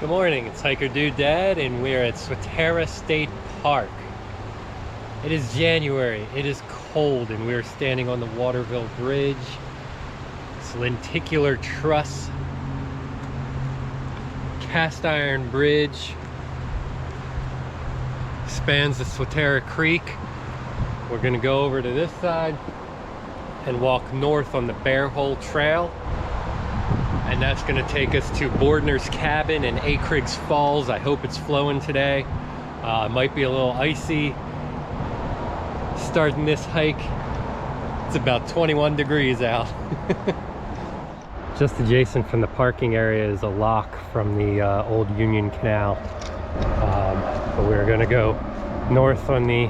Good morning, it's Hiker Dude Dad, and we're at Swatara State Park. It is January, it is cold, and we're standing on the Waterville Bridge. It's lenticular truss, cast iron bridge, spans the Swatara Creek. We're gonna go over to this side and walk north on the Bear Hole Trail. And that's going to take us to Bordner's cabin in Acrigg's Falls. I hope it's flowing today. It might be a little icy. Starting this hike, it's about 21 degrees out. Just adjacent from the parking area is a lock from the old Union Canal. But we're going to go north on the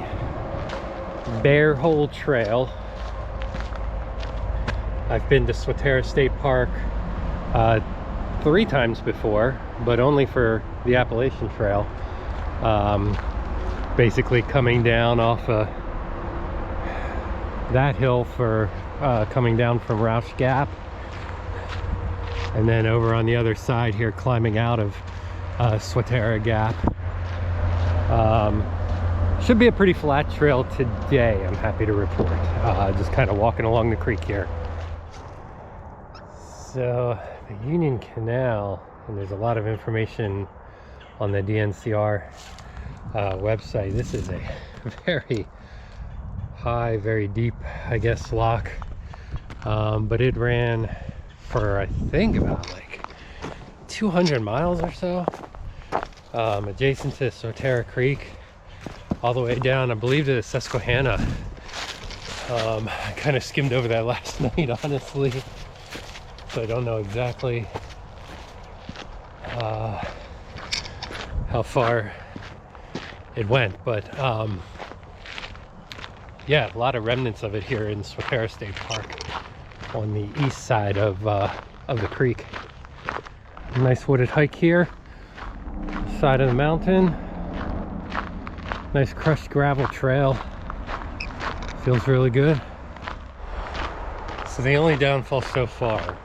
Bear Hole Trail. I've been to Swatara State Park 3 times before, but only for the Appalachian Trail. Basically coming down off that hill for coming down from Rausch Gap, and then over on the other side here climbing out of Swatara Gap. Should be a pretty flat trail today, I'm happy to report. Just kind of walking along the creek here. So the Union Canal, and there's a lot of information on the DNCR website. This is a very high, very deep, I guess, lock, but it ran for I think about like 200 miles or so, adjacent to Swatara Creek, all the way down, I believe, to the Susquehanna. I kind of skimmed over that last night, honestly. So I don't know exactly how far it went, but yeah, a lot of remnants of it here in Swatara State Park on the east side of the creek. Nice wooded hike here, side of the mountain. Nice crushed gravel trail. Feels really good. So the only downfall so far,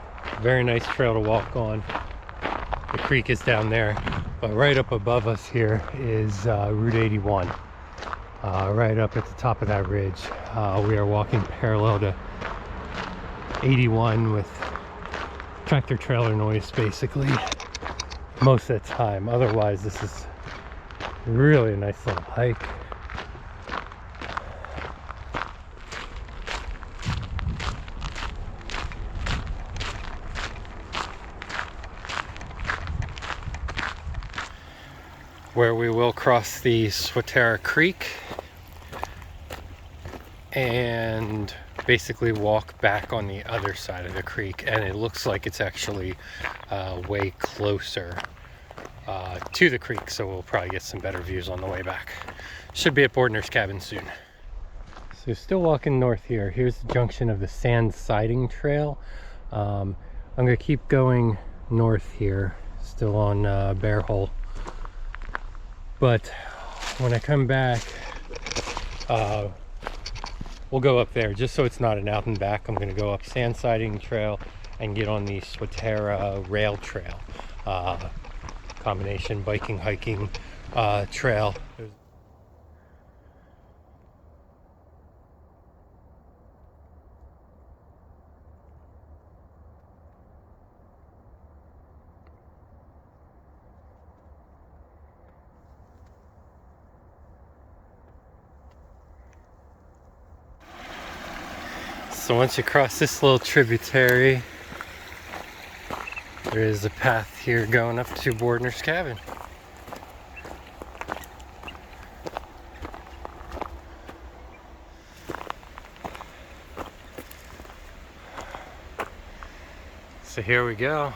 very nice trail to walk on. The creek is down there, but right up above us here is Route 81. Right up at the top of that ridge. We are walking parallel to 81 with tractor trailer noise basically most of the time. Otherwise, this is really a nice little hike. Where we will cross the Swatara Creek and basically walk back on the other side of the creek, and it looks like it's actually way closer to the creek, so we'll probably get some better views on the way back. Should be at Bordner's cabin soon. So still walking north here. Here's the junction of the Sand Siding Trail. I'm going to keep going north here, still on Bear Hole. But when I come back, we'll go up there, just so it's not an out and back. I'm going to go up Sand Siding Trail and get on the Swatara Rail Trail. Combination biking, hiking trail. So once you cross this little tributary, there is a path here going up to Bordner's cabin. So here we go.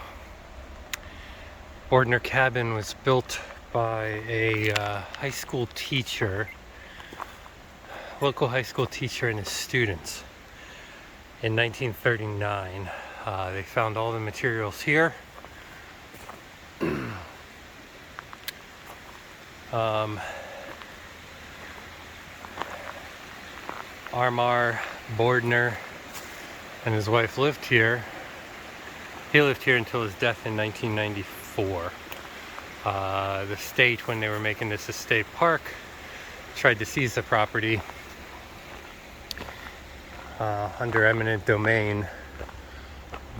Bordner cabin was built by a high school teacher, local high school teacher, and his students. In 1939, they found all the materials here. Armar Bordner and his wife lived here. He lived here until his death in 1994. The state, when they were making this a state park, tried to seize the property under eminent domain,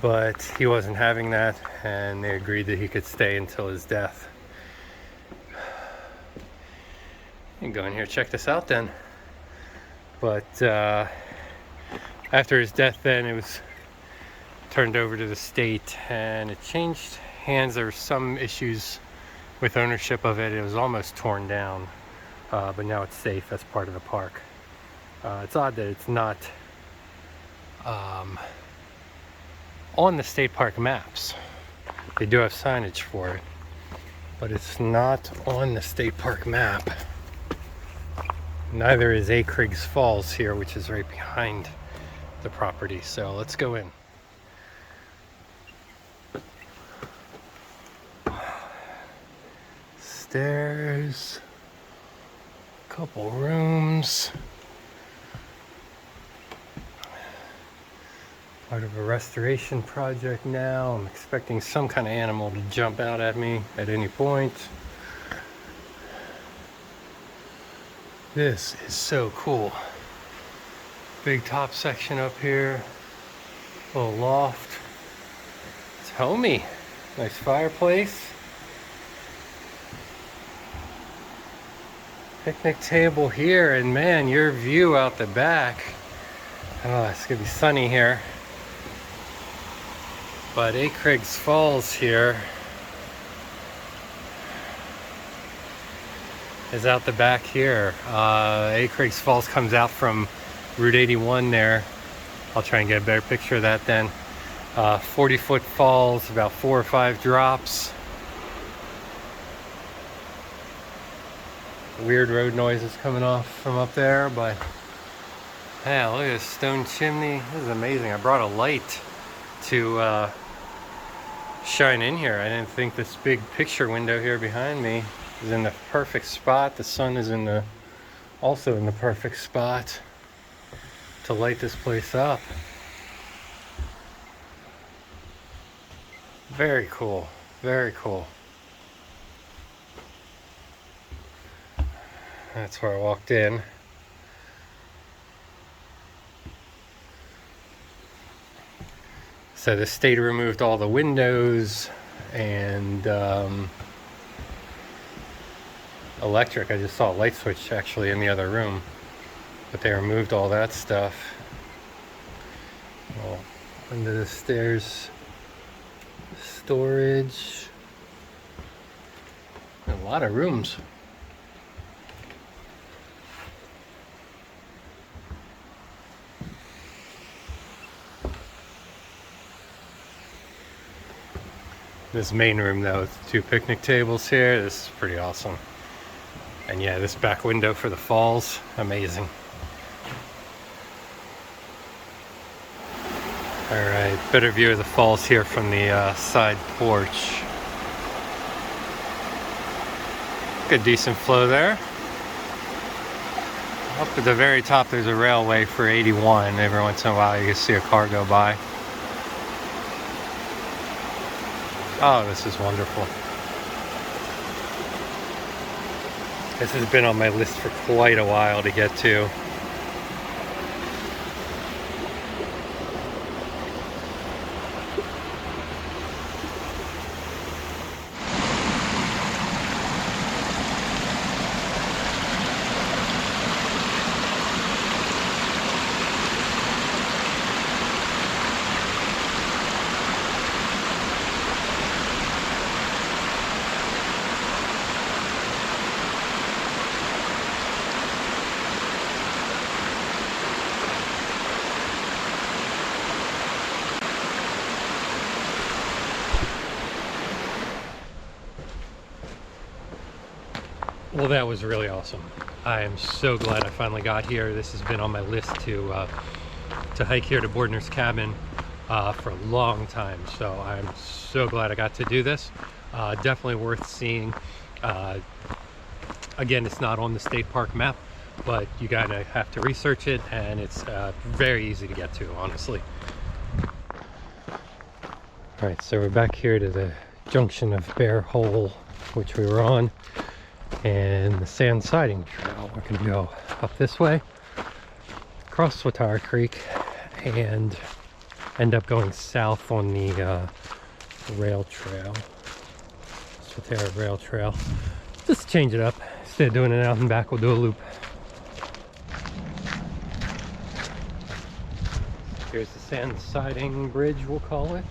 but he wasn't having that, and they agreed that he could stay until his death. You can go in here, check this out then. But after his death, then it was turned over to the state, and it changed hands. There were some issues with ownership of it. It was almost torn down, but now it's safe as part of the park. It's odd that it's not on the state park maps. They do have signage for it, but it's not on the state park map. Neither is Acrigg's Falls here, which is right behind the property. So let's go in. Stairs, couple rooms, part of a restoration project now. I'm expecting some kind of animal to jump out at me at any point. This is so cool. Big top section up here, little loft. It's homey. Nice fireplace. Picnic table here, and man, your view out the back. Oh, it's gonna be sunny here. But Acrigg's Falls here is out the back here. Acrigg's Falls comes out from Route 81 there. I'll try and get a better picture of that then. 40-foot falls, about 4 or 5 drops. Weird road noises coming off from up there, but yeah, look at this stone chimney. This is amazing. I brought a light to shine in here. I didn't think this big picture window here behind me is in the perfect spot. The sun is also in the perfect spot to light this place up. Very cool. Very cool. That's where I walked in. So the state removed all the windows and electric. I just saw a light switch actually in the other room, but they removed all that stuff. Well, under the stairs, storage, a lot of rooms. This main room though, with 2 picnic tables here, this is pretty awesome. And yeah, this back window for the falls, amazing. Alright, better view of the falls here from the side porch. Good decent flow there. Up at the very top there's a railway for 81. Every once in a while you can see a car go by. Oh, this is wonderful. This has been on my list for quite a while to get to. Well, that was really awesome. I am so glad I finally got here. This has been on my list to hike here to Bordner's cabin for a long time. So I'm so glad I got to do this. Definitely worth seeing. Again, it's not on the state park map, but you gotta have to research it, and it's very easy to get to, honestly. All right, so we're back here to the junction of Bear Hole which we were on, and the sand siding trail. We're going to go up this way, across Swatara Creek, and end up going south on the rail trail, Swatara rail trail. Just to change it up. Instead of doing it out and back, we'll do a loop. Here's the sand siding bridge, we'll call it.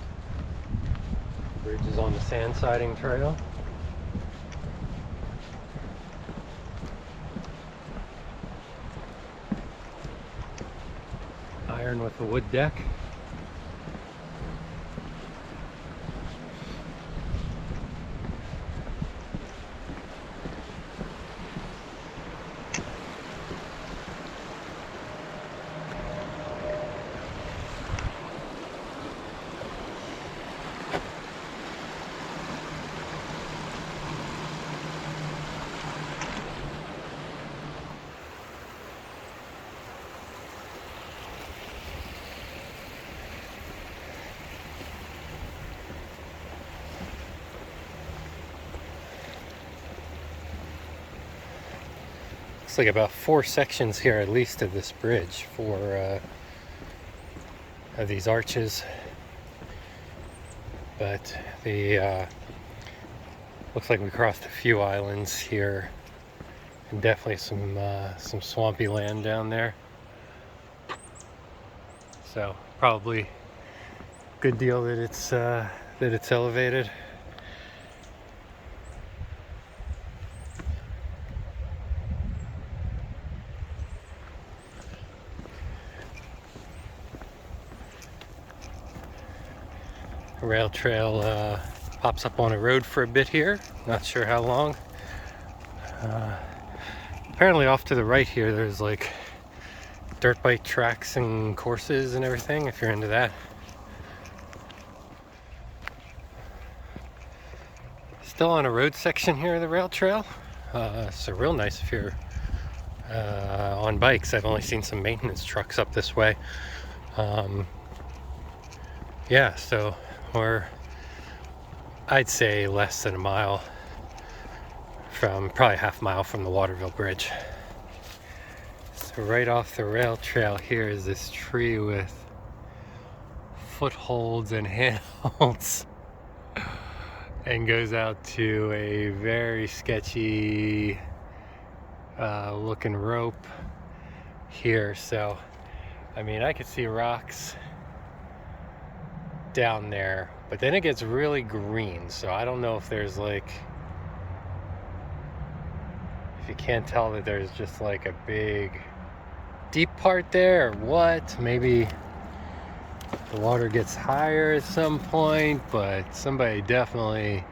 The bridge is on the sand siding trail. Iron with a wood deck. Looks like about 4 sections here at least of this bridge, of these arches, but the looks like we crossed a few islands here, and definitely some swampy land down there. So probably good deal that it's elevated. Rail trail pops up on a road for a bit here, not sure how long. Apparently off to the right here there's like dirt bike tracks and courses and everything, if you're into that. Still on a road section here of the rail trail, so real nice if you're on bikes. I've only seen some maintenance trucks up this way. Yeah, so we're, I'd say, less than a mile from, probably half mile from the Waterville Bridge. So right off the rail trail here is this tree with footholds and handholds, and goes out to a very sketchy looking rope here. So I mean, I could see rocks down there, but then it gets really green, so I don't know if there's like, if you can't tell that there's just like a big deep part there or what. Maybe the water gets higher at some point, but somebody definitely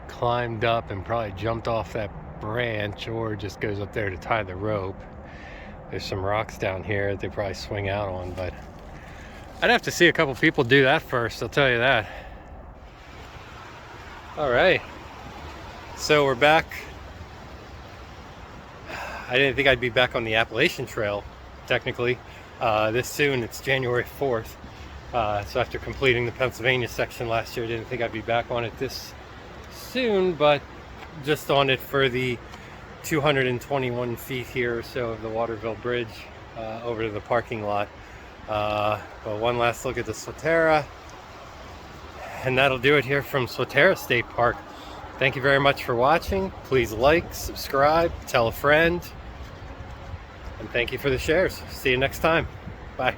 climbed up and probably jumped off that branch, or just goes up there to tie the rope. There's some rocks down here that they probably swing out on, but I'd have to see a couple people do that first, I'll tell you that. All right, so we're back. I didn't think I'd be back on the Appalachian Trail, technically, this soon. It's January 4th. So after completing the Pennsylvania section last year, I didn't think I'd be back on it this soon, but just on it for the 221 feet here or so of the Waterville Bridge over to the parking lot. But one last look at the Swatara, and that'll do it here from Swatara State Park. Thank you very much for watching. Please like, subscribe, tell a friend, and thank you for the shares. See you next time. Bye.